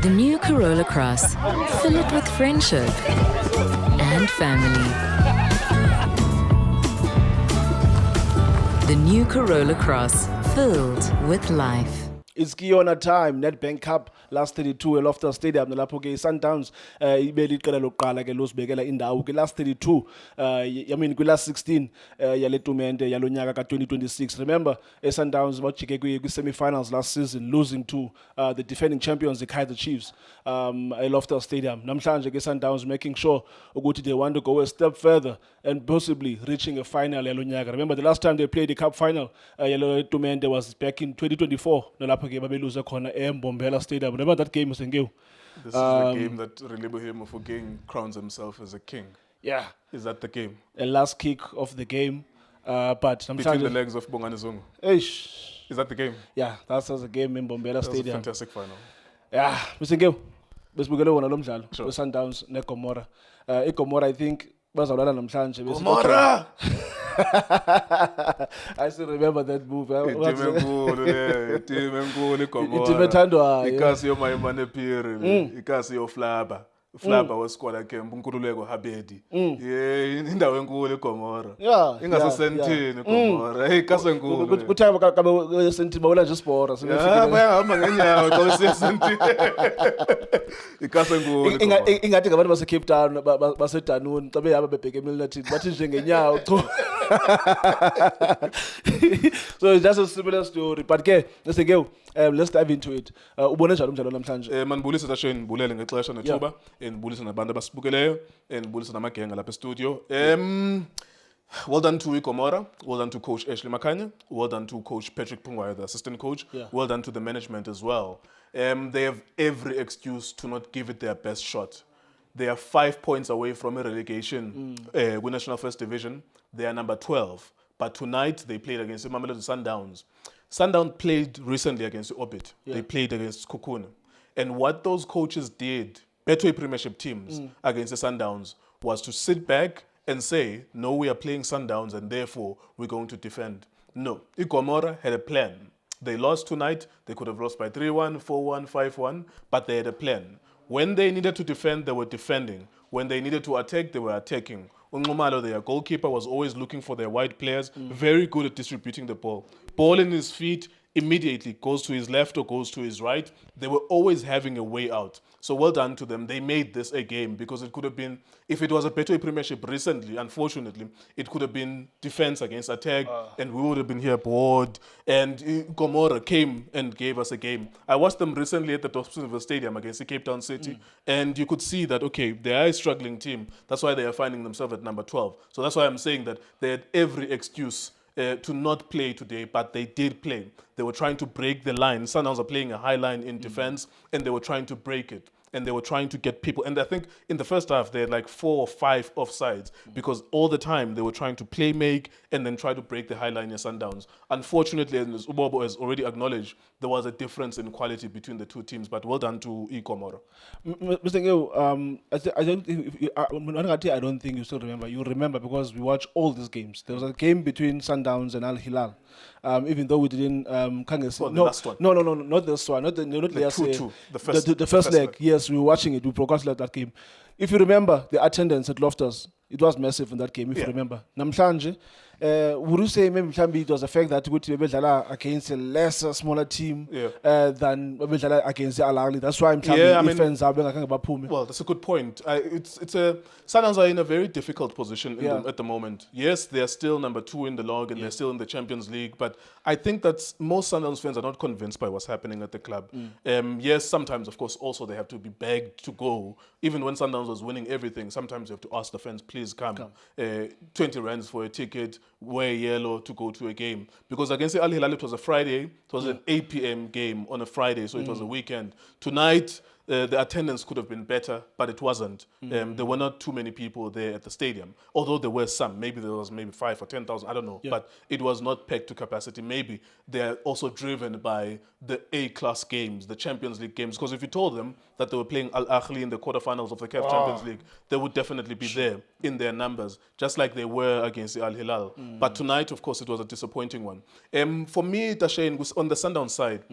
The new Corolla Cross. Fill it with friendship and family. The new Corolla Cross. Filled with life. It's Kiona time, Nedbank Cup, last 32, Loftus Stadium, nalapho ke Sundowns, ibeli iqela lokuqala ke losibekela indawo ke last 32, I mean last 16 yale tumente yalonyaka ka 2026. Remember, Sundowns bajike kwi semi-finals last season, losing to the defending champions, the Kaizer Chiefs, at Loftus Stadium. Namhlanje ke Sundowns making sure ukuthi they want to go a step further and possibly reaching a final yalonyaka. Remember the last time they played the cup final yalo tumente was back in 2024. Bombela Stadium. Remember that game, Nkewu? This is the game that Relebo Hemofogeng crowns himself as a king. Yeah. Is that the game? A last kick of the game. But between the legs of Bongani Zungu. Is that the game? Yeah, that's the game in Bombela Stadium. That was a fantastic final. Yeah, Mr. Nkewu. Besibukele wona lo mdlalo. Sundowns ne Gomora. Gomora, I think bazawudlala namhlanje. Gomora! I still remember that move. Team enkulu Gomora. Team ethandwayo. Ikasi yo Mayimane Phiri, ikasi yo Flaba. Flaba wesikole ke Nkululeko Habedi. Indawo enkulu Gomora. Yeah. Ingasesentini Gomora. Hey, ikasi enkulu. Kuthiwa kabe senti bawula nje sport. Yeah, bayahamba ngenyawo xa usesentini. Ikasi enkulu. Ingathi ngabantu base Cape Town base Danone xa behamba bebheke eMilnerton bathi nje ngenyawo cho. So it's just a similar story. But ke let's dive into it. Ubone njalo umdlalo namhlanje. Manibulisa Tasheni, ngibulele ngexesha nethuba, ngibulisa nabantu abasibukeleyo, ngibulisa namagenga lapha e-studio. Well done to Gomora, well done to Coach Ashley Makanya, well done to Coach Patrick Pungwayo, the assistant coach, well done to the management as well. They have every excuse to not give it their best shot. They are 5 points away from a relegation with National First Division. They are number 12. But tonight they played against the Mamelodi Sundowns. Sundowns played recently against Orbit. They played against Kukuna. And what those coaches did, Betway Premiership teams against the Sundowns, was to sit back and say, no, we are playing Sundowns and therefore we're going to defend. No, Gomora had a plan. They lost tonight. They could have lost by 3-1, 4-1, 5-1, but they had a plan. When they needed to defend, they were defending. When they needed to attack, they were attacking. Unqumalo, their goalkeeper, was always looking for their wide players, very good at distributing the ball. Ball in his feet, immediately goes to his left or goes to his right. They were always having a way out. So well done to them. They made this a game because it could have been, if it was a Betway Premiership recently, unfortunately, it could have been defense against attack and we would have been here bored. And Gomora came and gave us a game. I watched them recently at the Dobsonville Stadium against the Cape Town City and you could see that, okay, they are a struggling team. That's why they are finding themselves at number 12. So that's why I'm saying that they had every excuse to not play today, but they did play. They were trying to break the line. Sundowns are playing a high line in defense, and they were trying to break it. And they were trying to get people. And I think in the first half, they had like 4 or 5 offsides because all the time they were trying to play make and then try to break the high line in Sundowns. Unfortunately, as Ubobo has already acknowledged, there was a difference in quality between the two teams. But well done to Gomora. Mr. Nkewu, I don't think you still remember. You remember because we watched all these games. There was a game between Sundowns and Al Hilal. Even though we didn't last one. No, not this one. Not the 2-2. The first leg. Yes, we were watching it. We broadcasted that game. If you remember, the attendance at Loftus, it was massive in that game. If you remember, namhlanje, would you say maybe it was the fact that we were against a lesser, smaller team than we were against the Al Ahly? That's why fans are being. Well, that's a good point. Sundowns are in a very difficult position at the moment. Yes, they are still number 2 in the log and they're still in the Champions League, but I think that most Sundowns fans are not convinced by what's happening at the club. Yes, sometimes, of course, also they have to be begged to go. Even when Sundowns was winning everything, sometimes you have to ask the fans, please come. 20 rands for a ticket, wear yellow to go to a game. Because against Al Hilal, it was a Friday. It was an 8 p.m. game on a Friday, so it was a weekend. Tonight, the attendance could have been better, but it wasn't. There were not too many people there at the stadium, although there were some. Maybe there was 5 or 10,000, I don't know. But it was not packed to capacity. Maybe they're also driven by the A-class games, the Champions League games. Because if you told them that they were playing Al Ahly in the quarterfinals of the CAF Champions League, they would definitely be there in their numbers, just like they were against the Al Hilal. But tonight, of course, it was a disappointing one. For me, Tashane, on the Sundowns side,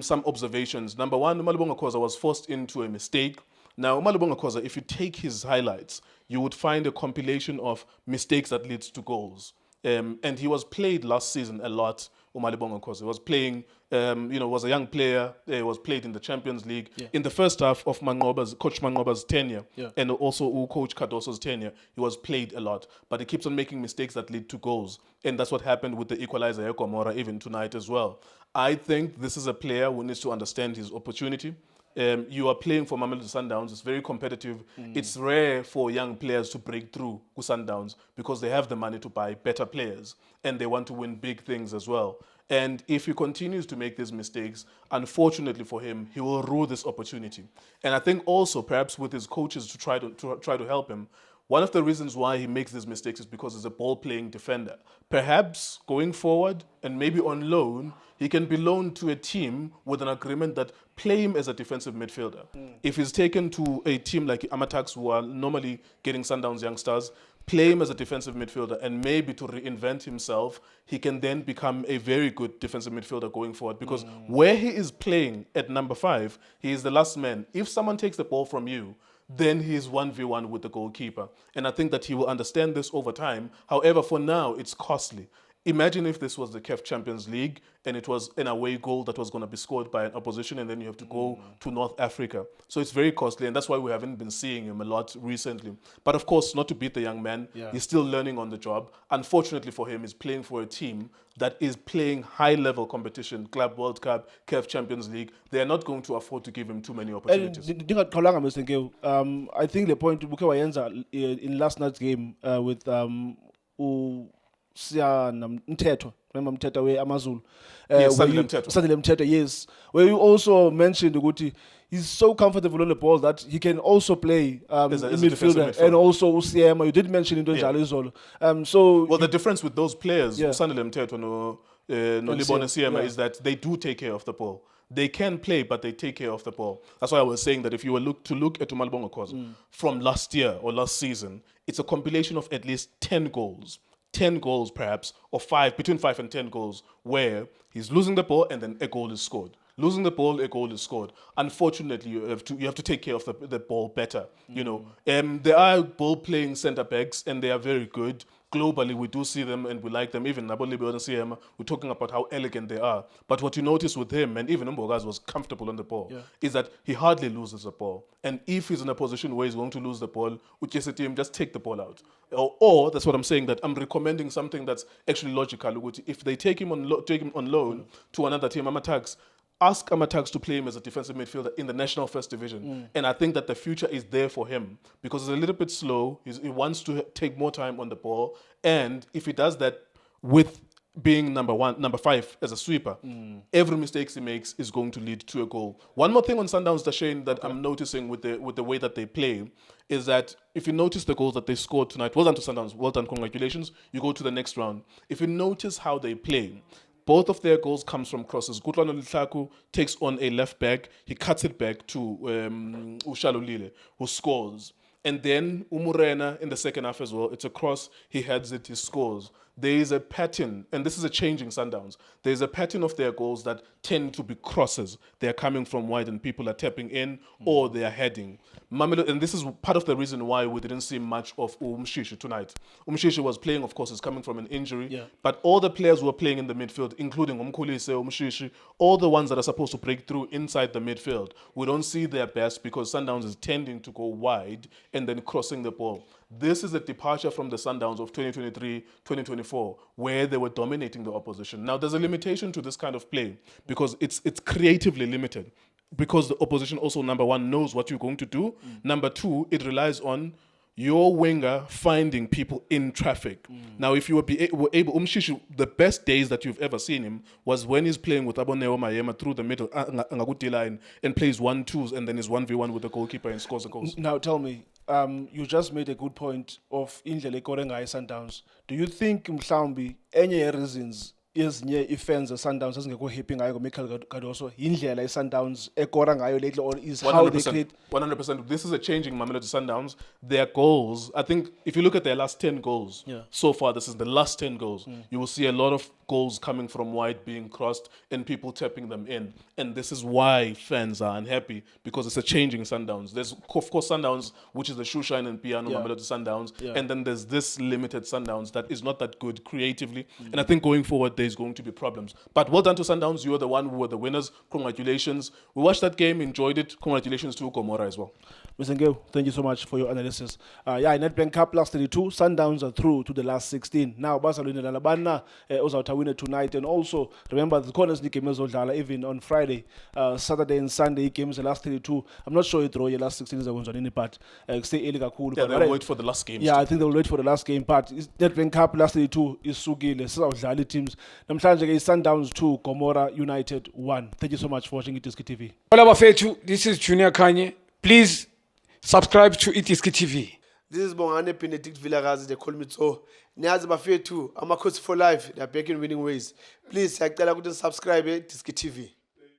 some observations. Number one, Khoza was forced forced into a mistake. Now, Umalibonga Khoza, if you take his highlights, you would find a compilation of mistakes that leads to goals. And he was played last season a lot, Umalibonga Khoza. He was playing, was a young player. He was played in the Champions League. Yeah. In the first half of Coach Mangoba's tenure, Yeah. and also Coach Cardoso's tenure, he was played a lot. But he keeps on making mistakes that lead to goals. And that's what happened with the equalizer at Gomora even tonight as well. I think this is a player who needs to understand his opportunity. You are playing for Mamelodi Sundowns. It's very competitive. It's rare for young players to break through with Sundowns because they have the money to buy better players and they want to win big things as well. And if he continues to make these mistakes, unfortunately for him, he will rue this opportunity. And I think also perhaps with his coaches to try to help him, one of the reasons why he makes these mistakes is because he's a ball-playing defender. Perhaps going forward and maybe on loan, he can be loaned to a team with an agreement that play him as a defensive midfielder. If he's taken to a team like Amatax, who are normally getting Sundowns youngsters, play him as a defensive midfielder, and maybe to reinvent himself, he can then become a very good defensive midfielder going forward. Because where he is playing at number 5, he is the last man. If someone takes the ball from you, then he's 1v1 with the goalkeeper. And I think that he will understand this over time. However, for now, it's costly. Imagine if this was the CAF Champions League and it was an away goal that was going to be scored by an opposition and then you have to go to North Africa. So it's very costly, and that's why we haven't been seeing him a lot recently. But of course, not to beat the young man, he's still learning on the job. Unfortunately for him, he's playing for a team that is playing high-level competition, Club World Cup, CAF Champions League. They are not going to afford to give him too many opportunities. Mr. Nkewu, I think the point Buke Wayenza in last night's game with Mteto, remember Mteto where Amazul? Yes, Sandile Mteto, yes. Where you also mentioned Uguti, he's so comfortable on the ball that he can also play as a midfielder, and also Usiema. You did mention him so well, the difference with those players, Sandile Mteto no Libone Siema, is that they do take care of the ball. They can play, but they take care of the ball. That's why I was saying that if you were to look at Umalibonga Khoza from last year or last season, it's a compilation of at least 10 goals. 10 goals perhaps, or between 5 and 10 goals, where he's losing the ball and then a goal is scored. Losing the ball, a goal is scored. Unfortunately, you have to take care of the ball better. There are ball-playing centre-backs, and they are very good. Globally, we do see them and we like them. Even Nabolibe and CM, we're talking about how elegant they are. But what you notice with him, and even Mbogaz was comfortable on the ball, is that he hardly loses the ball. And if he's in a position where he's going to lose the ball, with just team, just take the ball out. Or that's what I'm saying, that I'm recommending something that's actually logical. If they take him on loan to another team, Amatax, ask Amatax to play him as a defensive midfielder in the National First Division. And I think that the future is there for him because he's a little bit slow. He wants to take more time on the ball. And if he does that with being number 5 as a sweeper, every mistake he makes is going to lead to a goal. One more thing on Sundowns, Dashane, that I'm noticing with the way that they play is that if you notice the goals that they scored tonight, well done to Sundowns, well done, congratulations, you go to the next round. If you notice how they play, both of their goals comes from crosses. Kutlwano Litlaku takes on a left back. He cuts it back to Ushalolile, who scores. And then Umurena in the second half as well. It's a cross. He heads it. He scores. There is a pattern, and this is a changing Sundowns. There is a pattern of their goals that tend to be crosses. They are coming from wide and people are tapping in or they are heading. Mamelodi, and this is part of the reason why we didn't see much of Umshishi tonight. Umshishi was playing, of course, is coming from an injury, but all the players who were playing in the midfield, including Umkhulise, Umshishi, all the ones that are supposed to break through inside the midfield, we don't see their best because Sundowns is tending to go wide and then crossing the ball. This is a departure from the Sundowns of 2023, 2024, where they were dominating the opposition. Now, there's a limitation to this kind of play because it's creatively limited. Because the opposition also, number one, knows what you're going to do. Number two, it relies on your winger finding people in traffic. Now, if you were able, Umshishi, the best days that you've ever seen him was when he's playing with Aboneo Mayema through the middle, line, and plays 1-2s and then is 1v1 with the goalkeeper and scores the goals. Now, tell me, you just made a good point of Nkululeko Nkewu Sundowns. Do you think mhlawumbi enye reasons ezinye ifans Sundowns ezingekho happy ngayo ngoMichael Cardoso indlela iSundowns ekora ngayo lately, or is how they create 100%. This is a changing Mamelodi Sundowns. Their goals, I think, if you look at their last 10 goals, so far, this is the last 10 goals, you will see a lot of goals coming from wide being crossed and people tapping them in. And this is why fans are unhappy, because it's a changing Sundowns. There's, of course, Sundowns, which is the shoe shine and piano Mamelodi Sundowns. And then there's this limited Sundowns that is not that good creatively. And I think going forward, there's going to be problems. But well done to Sundowns. You are the one who were the winners. Congratulations. We watched that game, enjoyed it. Congratulations to Gomora as well. Mr. Nkewu, thank you so much for your analysis. Nedbank Cup last 32, Sundowns are through to the last 16. Now, Barcelona Lalabana uzawuthi winner tonight, and also remember the corners league game ezodlala even on Friday, Saturday and Sunday games the last 32. I'm not sure draw your last 16 is going to but stay early cool. Yeah, they'll wait for the last game. Yeah, I think they'll wait for the last game. But Nedbank Cup last 32 is sugile. Sizawudlala teams. Namhlanje ke Sundowns 2, Gomora United 1. Thank you so much for watching iDiskiTV. Hola Bafethu, this is Junior Kanye. Please subscribe to iDiskiTV. This is Bongane Benedict Villagazi, they call me so. Niyazi Bafethu, I'm a coach for life. They're back in winning ways. Please, I tell you to subscribe to iDiskiTV.